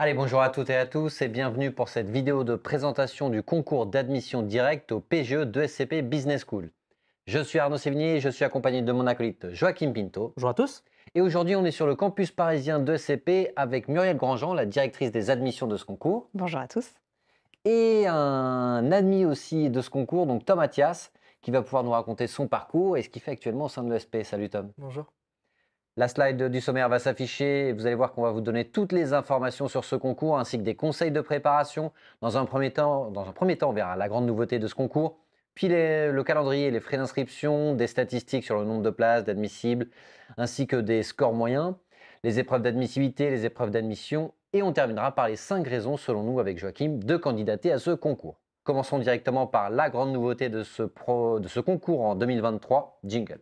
Allez, bonjour à toutes et à tous et bienvenue pour cette vidéo de présentation du concours d'admission directe au PGE de SCP Business School. Je suis Arnaud Sévigné et je suis accompagné de mon acolyte Joachim Pinto. Bonjour à tous. Et aujourd'hui, on est sur le campus parisien de SCP avec Muriel Grandjean, la directrice des admissions de ce concours, Bonjour à tous. et un admis aussi de ce concours, donc Tom Mathias, qui va pouvoir nous raconter son parcours et ce qu'il fait actuellement au sein de l'ESP. Salut Tom. Bonjour. La slide du sommaire va s'afficher et vous allez voir qu'on va vous donner toutes les informations sur ce concours ainsi que des conseils de préparation. Dans un premier temps, on verra la grande nouveauté de ce concours, puis le calendrier, les frais d'inscription, des statistiques sur le nombre de places, d'admissibles, ainsi que des scores moyens, les épreuves d'admissibilité, les épreuves d'admission, et on terminera par les 5 raisons, selon nous, avec Joachim, de candidater à ce concours. Commençons directement par la grande nouveauté de ce concours en 2023, Jingle.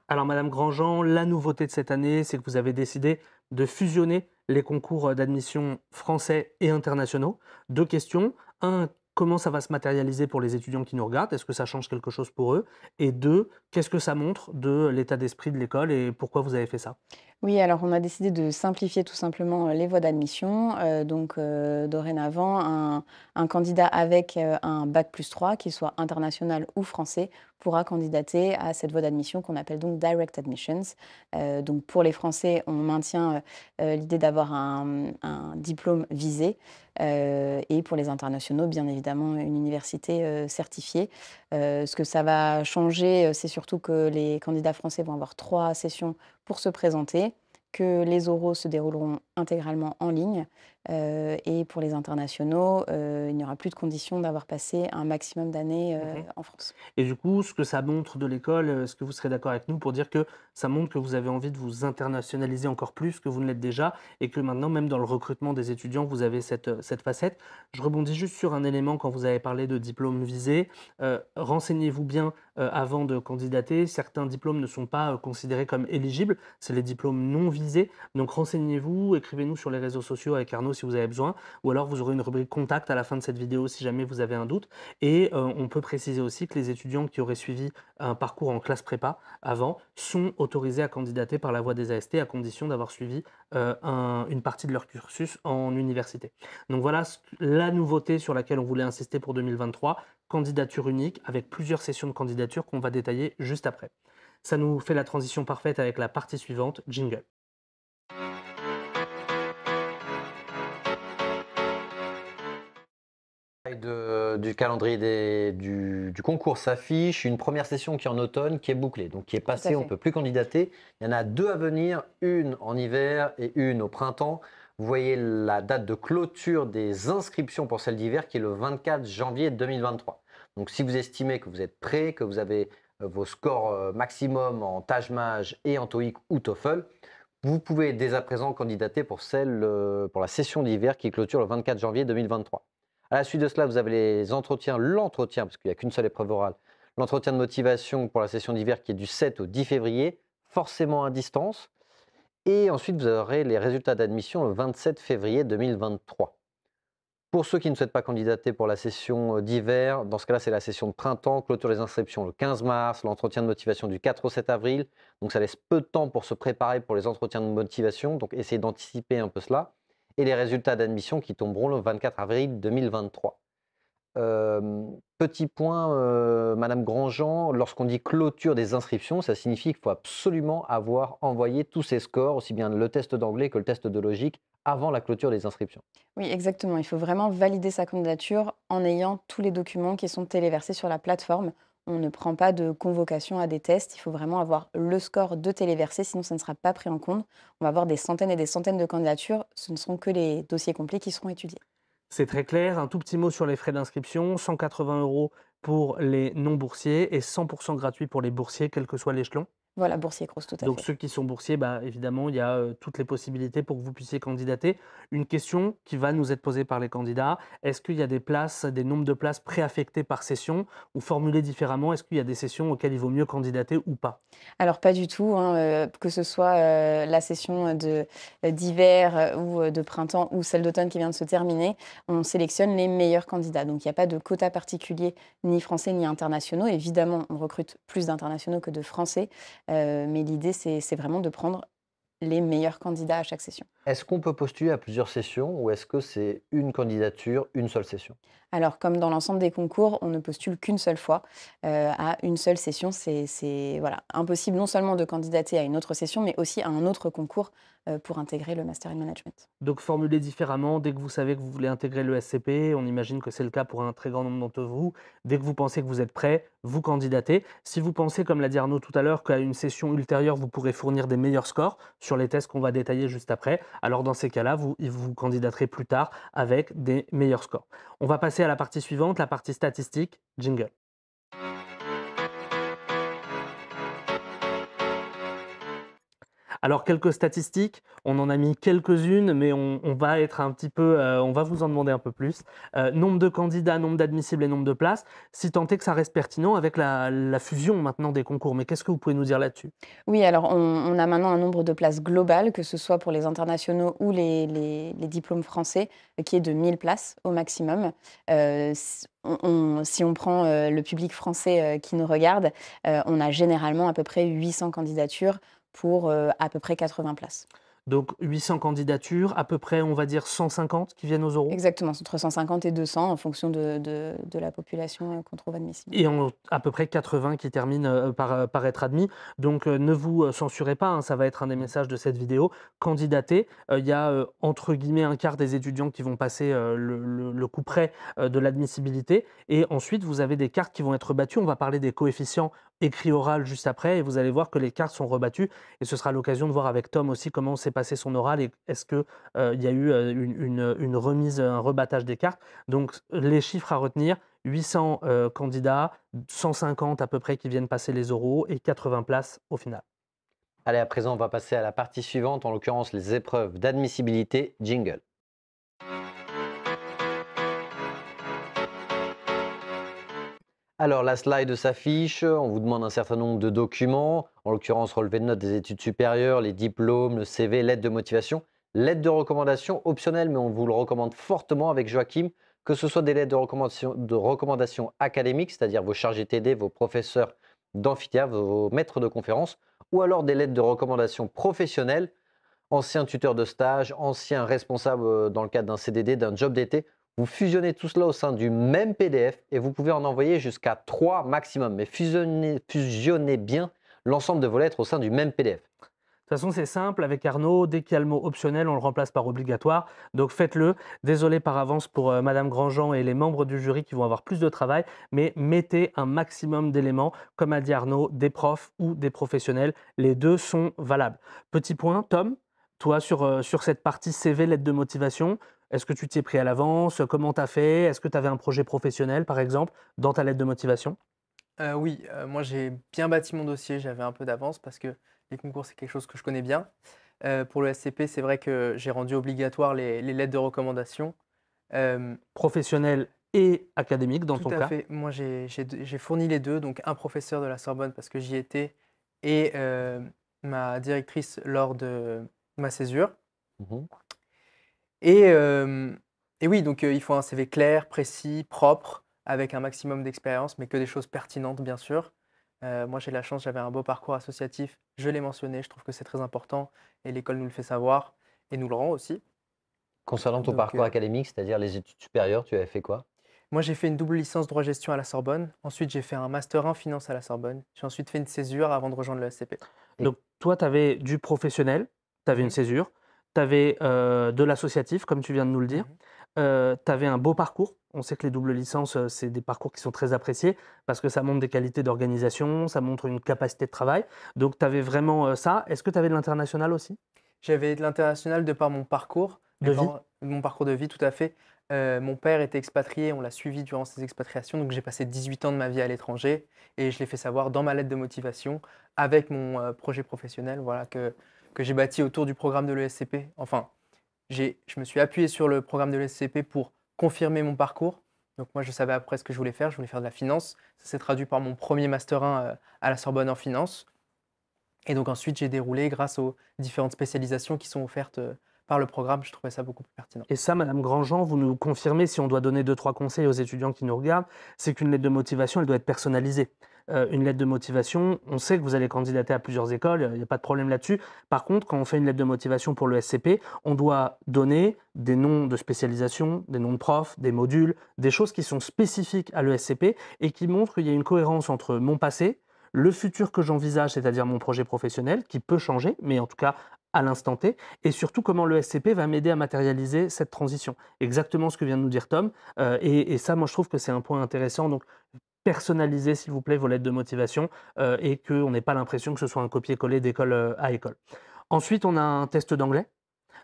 Alors Madame Grandjean, la nouveauté de cette année, c'est que vous avez décidé de fusionner les concours d'admission français et internationaux. Deux questions. Un, comment ça va se matérialiser pour les étudiants qui nous regardent? Est-ce que ça change quelque chose pour eux? Et deux, qu'est-ce que ça montre de l'état d'esprit de l'école et pourquoi vous avez fait ça? Oui, alors on a décidé de simplifier tout simplement les voies d'admission. Dorénavant, un candidat avec un bac plus 3, qu'il soit international ou français, pourra candidater à cette voie d'admission qu'on appelle donc Direct Admissions. Donc pour les Français, on maintient l'idée d'avoir un diplôme visé. Et pour les internationaux, bien évidemment, une université certifiée. Ce que ça va changer, c'est surtout que les candidats français vont avoir 3 sessions pour se présenter, que les oraux se dérouleront intégralement en ligne, et pour les internationaux, il n'y aura plus de condition d'avoir passé un maximum d'années, Mhm. en France. Et du coup, ce que ça montre de l'école, est-ce que vous serez d'accord avec nous pour dire que ça montre que vous avez envie de vous internationaliser encore plus que vous ne l'êtes déjà et que maintenant, même dans le recrutement des étudiants, vous avez cette facette? Je rebondis juste sur un élément quand vous avez parlé de diplôme visé. Renseignez-vous bien avant de candidater. Certains diplômes ne sont pas considérés comme éligibles. C'est les diplômes non visés. Donc renseignez-vous, écrivez-nous sur les réseaux sociaux avec Arnaud si vous avez besoin. Ou alors vous aurez une rubrique contact à la fin de cette vidéo si jamais vous avez un doute. Et on peut préciser aussi que les étudiants qui auraient suivi un parcours en classe prépa avant sont autorisés à candidater par la voie des AST à condition d'avoir suivi une partie de leur cursus en université. Donc voilà la nouveauté sur laquelle on voulait insister pour 2023, candidature unique avec plusieurs sessions de candidature qu'on va détailler juste après. Ça nous fait la transition parfaite avec la partie suivante, jingle. Du calendrier du concours s'affiche une première session qui est en automne, qui est bouclée, donc qui est Tout à passée, on ne fait. peut plus candidater. Il y en a 2 à venir, une en hiver et une au printemps. Vous voyez la date de clôture des inscriptions pour celle d'hiver qui est le 24 janvier 2023. Donc si vous estimez que vous êtes prêt, que vous avez vos scores maximum en Taj-Maj et en TOEIC ou TOEFL, vous pouvez dès à présent candidater pour pour la session d'hiver qui clôture le 24 janvier 2023. À la suite de cela, vous avez l'entretien, parce qu'il n'y a qu'une seule épreuve orale, l'entretien de motivation pour la session d'hiver qui est du 7 au 10 février, forcément à distance. Et ensuite, vous aurez les résultats d'admission le 27 février 2023. Pour ceux qui ne souhaitent pas candidater pour la session d'hiver, dans ce cas-là, c'est la session de printemps, clôture des inscriptions le 15 mars, l'entretien de motivation du 4 au 7 avril. Donc ça laisse peu de temps pour se préparer pour les entretiens de motivation, donc essayez d'anticiper un peu cela. Et les résultats d'admission qui tomberont le 24 avril 2023. Petit point, Madame Grandjean, lorsqu'on dit clôture des inscriptions, ça signifie qu'il faut absolument avoir envoyé tous ses scores, aussi bien le test d'anglais que le test de logique, avant la clôture des inscriptions. Oui, exactement. Il faut vraiment valider sa candidature en ayant tous les documents qui sont téléversés sur la plateforme. On ne prend pas de convocation à des tests. Il faut vraiment avoir le score de téléversé, sinon ça ne sera pas pris en compte. On va avoir des centaines et des centaines de candidatures. Ce ne seront que les dossiers complets qui seront étudiés. C'est très clair. Un tout petit mot sur les frais d'inscription, 180 € pour les non-boursiers et 100% gratuit pour les boursiers, quel que soit l'échelon. Voilà, boursier Crous, tout à Donc fait. ceux qui sont boursiers, bah, évidemment, il y a toutes les possibilités pour que vous puissiez candidater. Une question qui va nous être posée par les candidats, est-ce qu'il y a des places, des nombres de places préaffectées par session ou formulées différemment, est-ce qu'il y a des sessions auxquelles il vaut mieux candidater ou pas? Alors pas du tout, hein, que ce soit, la session d'hiver, ou de printemps ou celle d'automne qui vient de se terminer, on sélectionne les meilleurs candidats. Donc il n'y a pas de quota particulier, ni français ni internationaux. Évidemment, on recrute plus d'internationaux que de français, Mais l'idée, c'est vraiment de prendre les meilleurs candidats à chaque session. Est-ce qu'on peut postuler à plusieurs sessions ou est-ce que c'est une candidature, une seule session? Alors, comme dans l'ensemble des concours, on ne postule qu'une seule fois, à une seule session. C'est voilà, impossible non seulement de candidater à une autre session, mais aussi à un autre concours, pour intégrer le Master in Management. Donc formulé différemment, dès que vous savez que vous voulez intégrer le SCP, on imagine que c'est le cas pour un très grand nombre d'entre vous, dès que vous pensez que vous êtes prêt, vous candidatez. Si vous pensez, comme l'a dit Arnaud tout à l'heure, qu'à une session ultérieure, vous pourrez fournir des meilleurs scores sur les tests qu'on va détailler juste après, alors dans ces cas-là, vous candidaterez plus tard avec des meilleurs scores. On va passer à la partie suivante, la partie statistique, jingle. Alors quelques statistiques, on en a mis quelques-unes, mais on va être un petit peu, on va vous en demander un peu plus. Nombre de candidats, nombre d'admissibles et nombre de places, si tant est que ça reste pertinent avec la fusion maintenant des concours. Mais qu'est-ce que vous pouvez nous dire là-dessus? Oui, alors on a maintenant un nombre de places global, que ce soit pour les internationaux ou les diplômes français, qui est de 1000 places au maximum. Si on prend le public français qui nous regarde, on a généralement à peu près 800 candidatures pour à peu près 80 places. Donc 800 candidatures, à peu près, on va dire 150 qui viennent aux oraux. Exactement, c'est entre 150 et 200 en fonction de la population qu'on trouve admissible. Et à peu près 80 qui terminent par être admis. Donc ne vous censurez pas, hein, ça va être un des messages de cette vidéo. Candidatez, il y a entre guillemets un quart des étudiants qui vont passer le coup près de l'admissibilité. Et ensuite, vous avez des cartes qui vont être battues. On va parler des coefficients écrit-oral juste après. Et vous allez voir que les cartes sont rebattues. Et ce sera l'occasion de voir avec Tom aussi comment s'est passé son oral et est-ce qu'il y a eu une remise, un rebattage des cartes. Donc les chiffres à retenir. 800 candidats, 150 à peu près qui viennent passer les oraux et 80 places au final. Allez, à présent, on va passer à la partie suivante, en l'occurrence les épreuves d'admissibilité. Jingle. Alors, la slide s'affiche, on vous demande un certain nombre de documents, en l'occurrence relevé de notes des études supérieures, les diplômes, le CV, lettre de motivation, lettre de recommandation optionnelle, mais on vous le recommande fortement avec Joachim, que ce soit des lettres de recommandation académiques, c'est-à-dire vos chargés TD, vos professeurs d'amphithéâtre, vos maîtres de conférences, ou alors des lettres de recommandation professionnelles, ancien tuteur de stage, ancien responsable dans le cadre d'un CDD, d'un job d'été. Vous fusionnez tout cela au sein du même PDF et vous pouvez en envoyer jusqu'à 3 maximum. Mais fusionnez bien l'ensemble de vos lettres au sein du même PDF. De toute façon, c'est simple, avec Arnaud, dès qu'il y a le mot optionnel, on le remplace par obligatoire. Donc faites-le. Désolé par avance pour Madame Grandjean et les membres du jury qui vont avoir plus de travail, mais mettez un maximum d'éléments, comme a dit Arnaud, des profs ou des professionnels. Les deux sont valables. Petit point, Tom, toi sur cette partie CV, lettre de motivation, est-ce que tu t'y es pris à l'avance? Comment tu as fait? Est-ce que tu avais un projet professionnel, par exemple, dans ta lettre de motivation? Oui, moi j'ai bien bâti mon dossier, j'avais un peu d'avance parce que les concours, c'est quelque chose que je connais bien. Pour le SCP, c'est vrai que j'ai rendu obligatoire les lettres de recommandation. Professionnel et académique dans Tout ton à cas? fait, moi j'ai fourni les 2, donc un professeur de la Sorbonne parce que j'y étais et ma directrice lors de ma césure Mhm. et oui, donc il faut un CV clair, précis, propre, avec un maximum d'expérience, mais que des choses pertinentes, bien sûr. Moi, j'ai la chance, j'avais un beau parcours associatif, je l'ai mentionné, je trouve que c'est très important et l'école nous le fait savoir et nous le rend aussi. Concernant ton Donc, parcours académique, c'est-à-dire les études supérieures, tu avais fait quoi? moi, j'ai fait une double licence droit-gestion à la Sorbonne. Ensuite, j'ai fait un master 1 finance à la Sorbonne. J'ai ensuite fait une césure avant de rejoindre le SCP. Et- Donc, toi, tu avais du professionnel, tu avais une Mhm, césure, tu avais de l'associatif, comme tu viens de nous le dire, mhm. tu avais un beau parcours. On sait que les doubles licences, c'est des parcours qui sont très appréciés parce que ça montre des qualités d'organisation, ça montre une capacité de travail. Donc, tu avais vraiment ça. Est-ce que tu avais de l'international aussi? J'avais de l'international de par mon parcours, De vie? mon parcours de vie, tout à fait. Mon père était expatrié, on l'a suivi durant ses expatriations, donc j'ai passé 18 ans de ma vie à l'étranger et je l'ai fait savoir dans ma lettre de motivation avec mon projet professionnel voilà, que j'ai bâti autour du programme de l'ESCP. Enfin, je me suis appuyé sur le programme de l'ESCP pour confirmer mon parcours. Donc moi, je savais après ce que je voulais faire de la finance. Ça s'est traduit par mon premier Master 1 à la Sorbonne en finance. Et donc ensuite, j'ai déroulé grâce aux différentes spécialisations qui sont offertes par le programme, je trouvais ça beaucoup plus pertinent. Et ça, Madame Grandjean, vous nous confirmez, si on doit donner 2-3 conseils aux étudiants qui nous regardent, c'est qu'une lettre de motivation, elle doit être personnalisée. Une lettre de motivation, on sait que vous allez candidater à plusieurs écoles, il n'y a pas de problème là-dessus. Par contre, quand on fait une lettre de motivation pour le SCP, on doit donner des noms de spécialisation, des noms de profs, des modules, des choses qui sont spécifiques à l'ESCP et qui montrent qu'il y a une cohérence entre mon passé, le futur que j'envisage, c'est-à-dire mon projet professionnel, qui peut changer, mais en tout cas à l'instant T, et surtout comment le SCP va m'aider à matérialiser cette transition. Exactement ce que vient de nous dire Tom, et ça, moi, je trouve que c'est un point intéressant. Donc, personnalisez, s'il vous plaît, vos lettres de motivation et qu'on n'ait pas l'impression que ce soit un copier-coller d'école à école. Ensuite, on a un test d'anglais.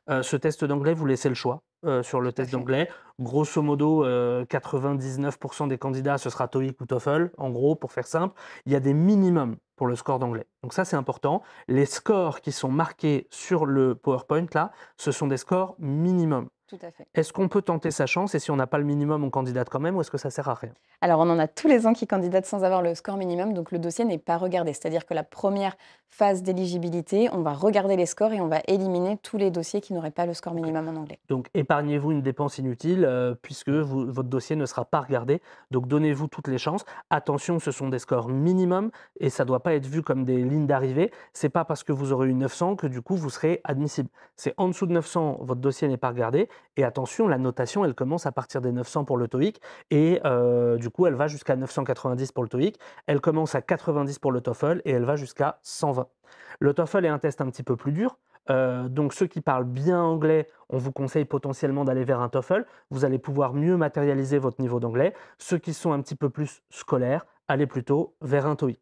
Ce test d'anglais, vous laissez le choix sur le Tout à test fait. d'anglais. Grosso modo, 99% des candidats, ce sera TOEIC ou TOEFL. En gros, pour faire simple, il y a des minimums pour le score d'anglais. Donc ça, c'est important. Les scores qui sont marqués sur le PowerPoint, là, ce sont des scores minimums. Tout à fait. Est-ce qu'on peut tenter sa chance et si on n'a pas le minimum, on candidate quand même ou est-ce que ça sert à rien? Alors, on en a tous les ans qui candidatent sans avoir le score minimum, donc le dossier n'est pas regardé. C'est-à-dire que la première phase d'éligibilité, on va regarder les scores et on va éliminer tous les dossiers qui n'auraient pas le score minimum en anglais. Donc, épargnez-vous une dépense inutile puisque votre dossier ne sera pas regardé. Donc, donnez-vous toutes les chances. Attention, ce sont des scores minimums et ça ne doit pas être vu comme des lignes d'arrivée. Ce n'est pas parce que vous aurez eu 900 que du coup, vous serez admissible. C'est en dessous de 900, votre dossier n'est pas regardé. Et attention, la notation, elle commence à partir des 900 pour le TOEIC et du coup, elle va jusqu'à 990 pour le TOEIC. Elle commence à 90 pour le TOEFL et elle va jusqu'à 120. Le TOEFL est un test un petit peu plus dur. Donc ceux qui parlent bien anglais, on vous conseille potentiellement d'aller vers un TOEFL. Vous allez pouvoir mieux matérialiser votre niveau d'anglais. Ceux qui sont un petit peu plus scolaires, allez plutôt vers un TOEIC.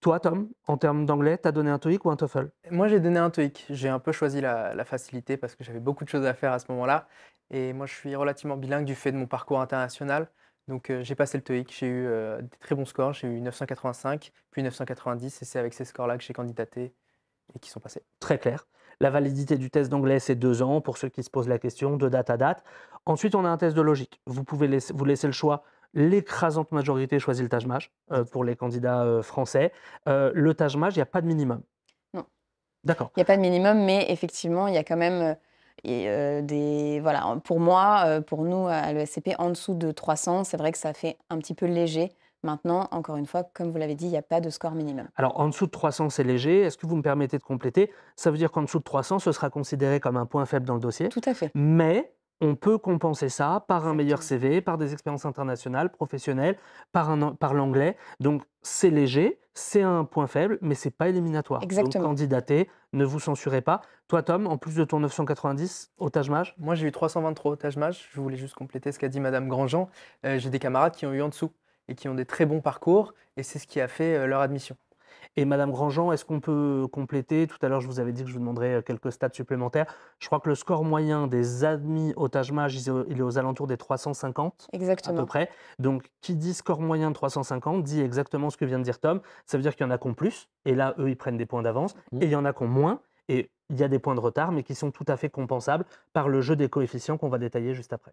Toi, Tom, en termes d'anglais, tu as donné un TOEIC ou un TOEFL? Moi, j'ai donné un TOEIC. J'ai un peu choisi la facilité parce que j'avais beaucoup de choses à faire à ce moment-là. Et moi, je suis relativement bilingue du fait de mon parcours international. Donc, j'ai passé le TOEIC. J'ai eu des très bons scores. J'ai eu 985, puis 990. Et c'est avec ces scores-là que j'ai candidaté et qui sont passés. Très clair. La validité du test d'anglais, c'est 2 ans pour ceux qui se posent la question, de date à date. Ensuite, on a un test de logique. Vous pouvez vous laisser le choix. L'écrasante majorité choisit le Taj-Maj pour les candidats français. Le Taj-Maj, il n'y a pas de minimum. Non. D'accord. Il n'y a pas de minimum, mais effectivement, il y a quand même voilà, pour moi, pour nous à l'ESCP, en dessous de 300, c'est vrai que ça fait un petit peu léger. Maintenant, encore une fois, comme vous l'avez dit, il n'y a pas de score minimum. Alors, en dessous de 300, c'est léger. Est-ce que vous me permettez de compléter? Ça veut dire qu'en dessous de 300, ce sera considéré comme un point faible dans le dossier. Tout à fait. Mais on peut compenser ça par un meilleur Exactement. CV, par des expériences internationales, professionnelles, par l'anglais. Donc, c'est léger, c'est un point faible, mais ce n'est pas éliminatoire. Exactement. Donc, candidatez, ne vous censurez pas. Toi, Tom, en plus de ton 990 au Taj-Maj, Moi, j'ai eu 323 au Taj-Maj. Je voulais juste compléter ce qu'a dit Madame Grandjean. J'ai des camarades qui ont eu en dessous et qui ont des très bons parcours. Et c'est ce qui a fait leur admission. et Madame Grandjean, est-ce qu'on peut compléter? Tout à l'heure, je vous avais dit que je vous demanderais quelques stats supplémentaires. Je crois que le score moyen des admis au Taj-Maj, il est aux alentours des 350 à peu Exactement. près. Donc, qui dit score moyen de 350 dit exactement ce que vient de dire Tom. Ça veut dire qu'il y en a qui ont plus, et là, eux, ils prennent des points d'avance, et il y en a qui ont moins, et il y a des points de retard, mais qui sont tout à fait compensables par le jeu des coefficients qu'on va détailler juste après.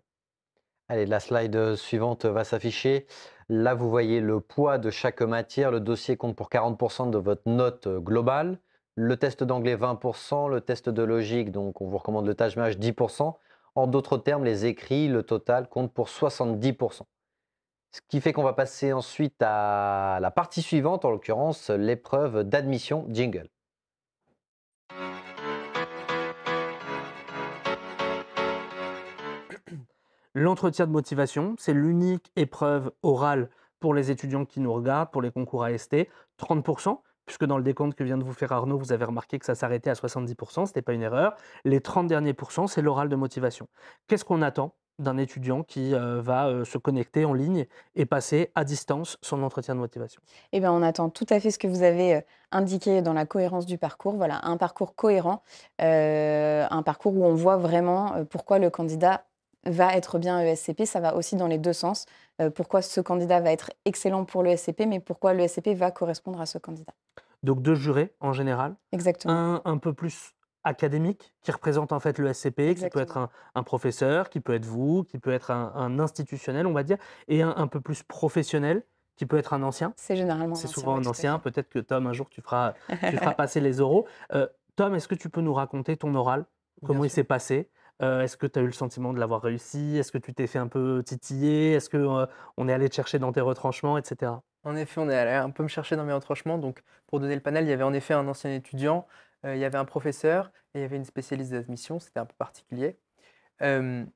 Allez, la slide suivante va s'afficher. Là, vous voyez le poids de chaque matière. Le dossier compte pour 40% de votre note globale. Le test d'anglais, 20%. Le test de logique, donc on vous recommande le Taj-Maj, 10%. En d'autres termes, les écrits, le total compte pour 70%. Ce qui fait qu'on va passer ensuite à la partie suivante, en l'occurrence l'épreuve d'admission jingle. L'entretien de motivation, c'est l'unique épreuve orale pour les étudiants qui nous regardent, pour les concours AST, 30%, puisque dans le décompte que vient de vous faire Arnaud, vous avez remarqué que ça s'arrêtait à 70%, ce n'était pas une erreur. Les 30 derniers pourcents, c'est l'oral de motivation. Qu'est-ce qu'on attend d'un étudiant qui va se connecter en ligne et passer à distance son entretien de motivation? Eh bien, on attend tout à fait ce que vous avez indiqué dans la cohérence du parcours. Voilà, un parcours cohérent, un parcours où on voit vraiment pourquoi le candidat va être bien ESCP. Ça va aussi dans les deux sens. Pourquoi ce candidat va être excellent pour l'ESCP, mais pourquoi l'ESCP va correspondre à ce candidat. Donc 2 jurés en général, Exactement. un peu plus académique qui représente en fait le SCP, qui peut être Exactement. un professeur, qui peut être vous, qui peut être un institutionnel, on va dire, et un peu plus professionnel, qui peut être un ancien. C'est généralement C'est l'ancien, souvent oui, un tout à ancien. fait. Peut-être que Tom, un jour, tu feras passer les oraux. Tom, est-ce que tu peux nous raconter ton oral? Comment il sûr. s'est passé? Est-ce que tu as eu le sentiment de l'avoir réussi? Est-ce que tu t'es fait un peu titiller? Est-ce que, on est allé te chercher dans tes retranchements et cetera? En effet, on est allé un peu me chercher dans mes retranchements. Donc, pour donner le panel, il y avait en effet un ancien étudiant, il y avait un professeur et il y avait une spécialiste d'admission. C'était un peu particulier. Hem,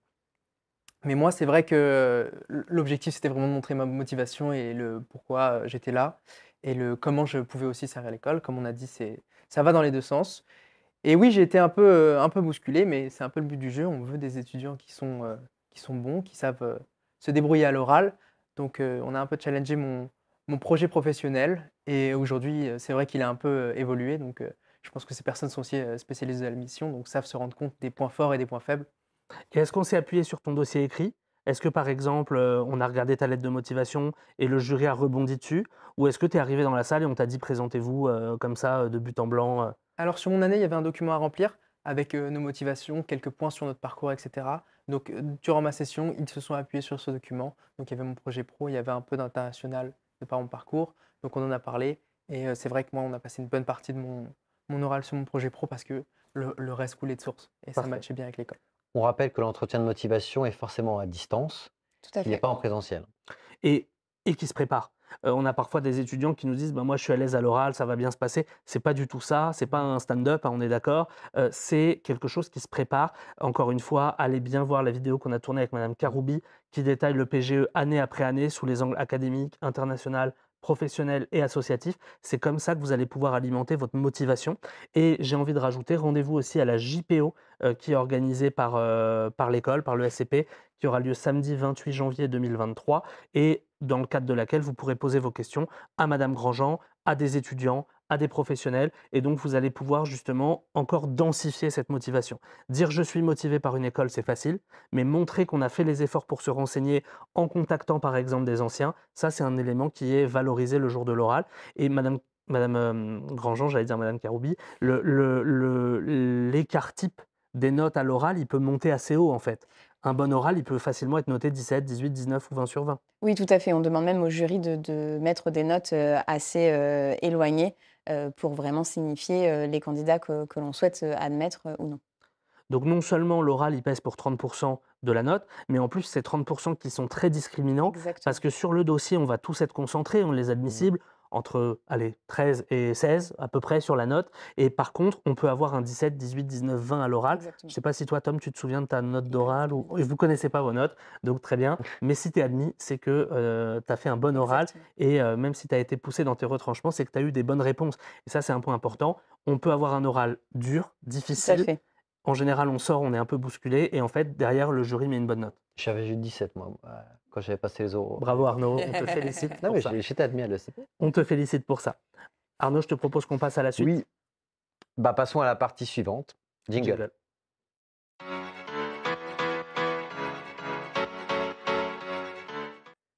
mais moi, c'est vrai que l'objectif, c'était vraiment de montrer ma motivation et le pourquoi, j'étais là et le comment je pouvais aussi servir l'école. Comme on a dit, ça va dans les 2 sens. Et oui, j'ai été un peu bousculé, mais c'est un peu le but du jeu. On veut des étudiants qui sont bons, qui savent, se débrouiller à l'oral. Donc, on a un peu challengé mon projet professionnel et aujourd'hui, c'est vrai qu'il a un peu, évolué. Donc, je pense que ces personnes sont aussi, spécialisées de la mission, donc savent se rendre compte des points forts et des points faibles. Et est-ce qu'on s'est appuyé sur ton dossier écrit? Est-ce que, par exemple, on a regardé ta lettre de motivation et le jury a rebondi dessus? Ou est-ce que tu es arrivé dans la salle et on t'a dit: «Présentez-vous», comme ça, de but en blanc? Alors sur mon année, il y avait un document à remplir avec, nos motivations, quelques points sur notre parcours et cetera. Donc, durant ma session, ils se sont appuyés sur ce document. Donc il y avait mon projet pro, il y avait un peu d'international de par mon parcours. Donc on en a parlé et c'est vrai que moi, on a passé une bonne partie de mon oral sur mon projet pro parce que le reste coulait de source et ça Parfait. matchait bien avec l'école. On rappelle que l'entretien de motivation est forcément à distance, Tout à il n'est fait. pas en présentiel. Et qui se préparent. On a parfois des étudiants qui nous disent: «Bah, moi, je suis à l'aise à l'oral, ça va bien se passer». C'est pas du tout ça, c'est pas un stand-up, hein, on est d'accord. C'est quelque chose qui se prépare. Encore une fois, allez bien voir la vidéo qu'on a tournée avec madame Karoubi, qui détaille le PGE année après année sous les angles académiques, international, professionnel et associatif. C'est comme ça que vous allez pouvoir alimenter votre motivation et j'ai envie de rajouter, rendez-vous aussi à la JPO, qui est organisée par l'école, par le l'ESCP, qui aura lieu samedi 28 janvier 2023 et dans le cadre de laquelle vous pourrez poser vos questions à madame Grandjean, à des étudiants, à des professionnels et donc vous allez pouvoir justement encore densifier cette motivation. Dire: «Je suis motivé par une école», c'est facile, mais montrer qu'on a fait les efforts pour se renseigner en contactant par exemple des anciens, ça c'est un élément qui est valorisé le jour de l'oral et madame Grandjean, j'allais dire madame Karoubi, l'écart type des notes à l'oral, il peut monter assez haut en fait. Un bon oral, il peut facilement être noté 17, 18, 19 ou 20 sur 20. Oui, tout à fait. On demande même au jury de mettre des notes, assez, éloignées, pour vraiment signifier, les candidats que l'on souhaite, admettre, ou non. Donc non seulement l'oral, il pèse pour 30 de la note, mais en plus, c'est 30 qui sont très discriminants parce Exactement. que sur le dossier, on va tous être concentrés, on les Mmh. admissibles entre, allez, 13 et 16 à peu près sur la note et par contre, on peut avoir un 17, 18, 19, 20 à l'oral. Je ne Exactement. sais pas si toi, Tom, tu te souviens de ta note d'oral ou et vous connaissez pas vos notes, donc très bien, mais si tu es admis, c'est que, tu as fait un bon oral Exactement. et même si tu as été poussé dans tes retranchements, c'est que tu as eu des bonnes réponses et ça, c'est un point important. On peut avoir un oral dur, Tout à difficile, fait. en général, on sort, on est un peu bousculé et en fait, derrière, le jury met une bonne note. J'avais eu 17 moi, quand j'avais passé les oraux à Bravo l'époque. Arnaud, on te félicite Non pour mais ça. j'étais admis à l'ESCP. On te félicite pour ça. Arnaud, je te propose qu'on passe à la suite. Oui, bah, passons à la partie suivante. Jingle. Jingle.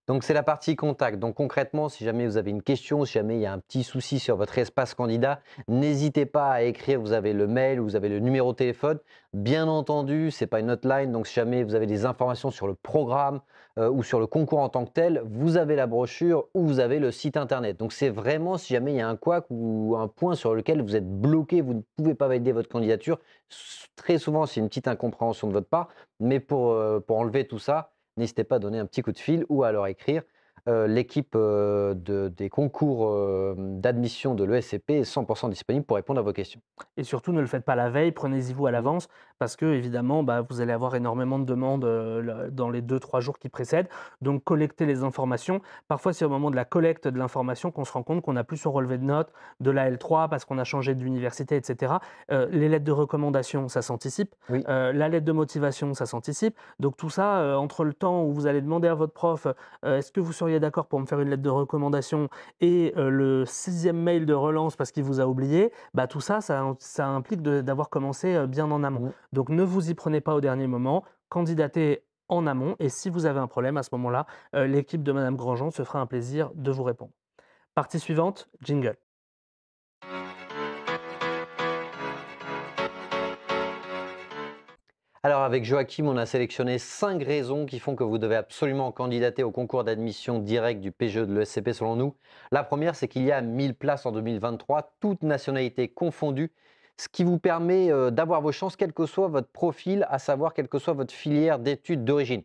Donc c'est la partie contact. Donc concrètement, si jamais vous avez une question, si jamais il y a un petit souci sur votre espace candidat, n'hésitez pas à écrire. Vous avez le mail, vous avez le numéro de téléphone. Bien entendu, ce n'est pas une hotline. Donc si jamais vous avez des informations sur le programme ou sur le concours en tant que tel, vous avez la brochure ou vous avez le site internet. Donc c'est vraiment si jamais il y a un couac ou un point sur lequel vous êtes bloqué, vous ne pouvez pas valider votre candidature. Très souvent, c'est une petite incompréhension de votre part. Mais pour enlever tout ça, n'hésitez pas à donner un petit coup de fil ou à leur écrire. L'équipe des concours d'admission de l'ESCP est 100% disponible pour répondre à vos questions. Et surtout, ne le faites pas la veille, prenez-y-vous à Mmh. l'avance parce que évidemment, bah, vous allez avoir énormément de demandes dans les 2, 3 jours qui précèdent. Donc, collectez les informations. Parfois, c'est au moment de la collecte de l'information qu'on se rend compte qu'on n'a plus son relevé de notes de la L3 parce qu'on a changé d'université, etc. Les lettres de recommandation, ça s'anticipe. Oui, La lettre de motivation, ça s'anticipe. Donc, tout ça, entre le temps où vous allez demander à votre prof est-ce que vous seriez d'accord pour me faire une lettre de recommandation et le 6e mail de relance parce qu'il vous a oublié, bah, tout ça, ça implique d'avoir commencé bien en amont. mmh. Donc ne vous y prenez pas au dernier moment, candidatez en amont et si vous avez un problème à ce moment-là, l'équipe de madame Grandjean se fera un plaisir de vous répondre. Partie suivante, jingle. Alors avec Joachim, on a sélectionné 5 raisons qui font que vous devez absolument candidater au concours d'admission direct du PGE de l'ESCP selon nous. La première, c'est qu'il y a 1000 places en 2023, toutes nationalités confondues. ce qui vous permet d'avoir vos chances, quel que soit votre profil, à savoir quelle que soit votre filière d'études d'origine.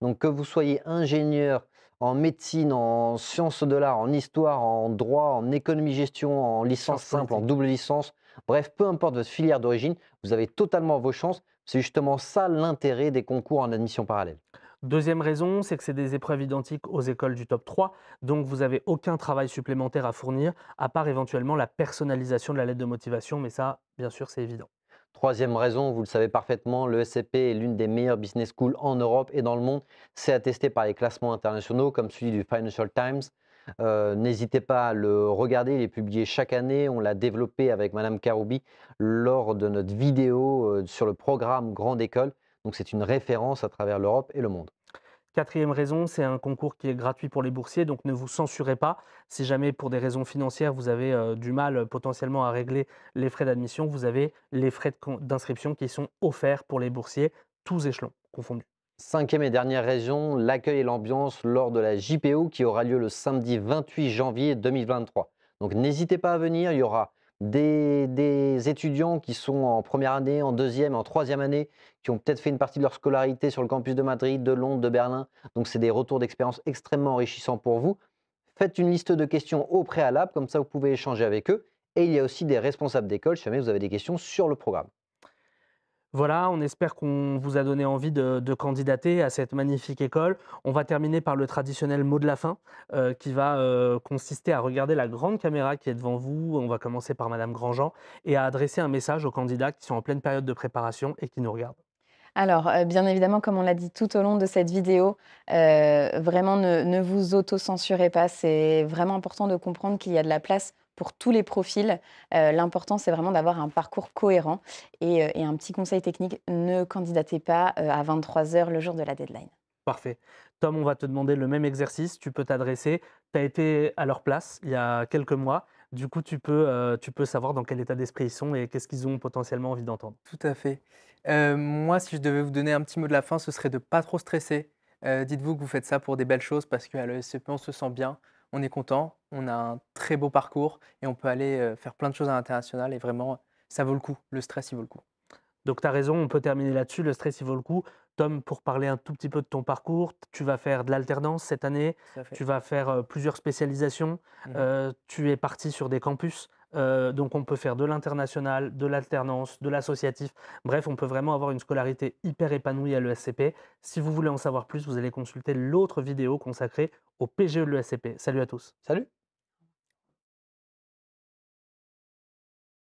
Donc que vous soyez ingénieur en médecine, en sciences de l'art, en histoire, en droit, en économie-gestion, en licence Sciences simple, en politiques. double licence, bref, peu importe votre filière d'origine, vous avez totalement vos chances. C'est justement ça l'intérêt des concours en admission parallèle. Deuxième raison, c'est que c'est des épreuves identiques aux écoles du top 3, donc vous n'avez aucun travail supplémentaire à fournir, à part éventuellement la personnalisation de la lettre de motivation, mais ça, bien sûr, c'est évident. Troisième raison, vous le savez parfaitement, le SCP est l'une des meilleures business schools en Europe et dans le monde. C'est attesté par les classements internationaux comme celui du Financial Times. N'hésitez pas à le regarder, il est publié chaque année. On l'a développé avec Madame Karoubi lors de notre vidéo sur le programme Grande École. Donc c'est une référence à travers l'Europe et le monde. Quatrième raison, c'est un concours qui est gratuit pour les boursiers, donc ne vous censurez pas. Si jamais pour des raisons financières, vous avez du mal potentiellement à régler les frais d'admission, vous avez les frais d'inscription qui sont offerts pour les boursiers, tous échelons confondus. Cinquième et dernière raison, l'accueil et l'ambiance lors de la JPO qui aura lieu le samedi 28 janvier 2023. Donc n'hésitez pas à venir, il y aura des étudiants qui sont en première année, en deuxième, en troisième année, qui ont peut-être fait une partie de leur scolarité sur le campus de Madrid, de Londres, de Berlin. Donc c'est des retours d'expérience extrêmement enrichissants pour vous. Faites une liste de questions au préalable, comme ça vous pouvez échanger avec eux. Et il y a aussi des responsables d'école si jamais vous avez des questions sur le programme. Voilà, on espère qu'on vous a donné envie de candidater à cette magnifique école. On va terminer par le traditionnel mot de la fin qui va consister à regarder la grande caméra qui est devant vous. On va commencer par Madame Grandjean et à adresser un message aux candidats qui sont en pleine période de préparation et qui nous regardent. Alors, bien évidemment, comme on l'a dit tout au long de cette vidéo, vraiment ne vous auto-censurez pas. C'est vraiment important de comprendre qu'il y a de la place pour tous les profils. L'important, c'est vraiment d'avoir un parcours cohérent et un petit conseil technique, ne candidatez pas, à 23 h le jour de la deadline. Parfait. Tom, on va te demander le même exercice. Tu peux t'adresser. Tu as été à leur place il y a quelques mois. Du coup, tu peux savoir dans quel état d'esprit ils sont et qu'est-ce qu'ils ont potentiellement envie d'entendre. Tout à fait. Moi, si je devais vous donner un petit mot de la fin, ce serait de pas trop stresser. Dites-vous que vous faites ça pour des belles choses parce qu'à l'ESCP, on se sent bien, on est content, on a un très beau parcours et on peut aller faire plein de choses à l'international et vraiment, ça vaut le coup. Le stress, il vaut le coup. Donc tu as raison, on peut terminer là-dessus. Le stress, il vaut le coup. Tom, pour parler un tout petit peu de ton parcours, tu vas faire de l'alternance cette année, Tout à fait. tu vas faire plusieurs spécialisations, tu es parti sur des campus, donc on peut faire de l'international, de l'alternance, de l'associatif. Bref, on peut vraiment avoir une scolarité hyper épanouie à l'ESCP. Si vous voulez en savoir plus, vous allez consulter l'autre vidéo consacrée au PGE de l'ESCP. Salut à tous. Salut!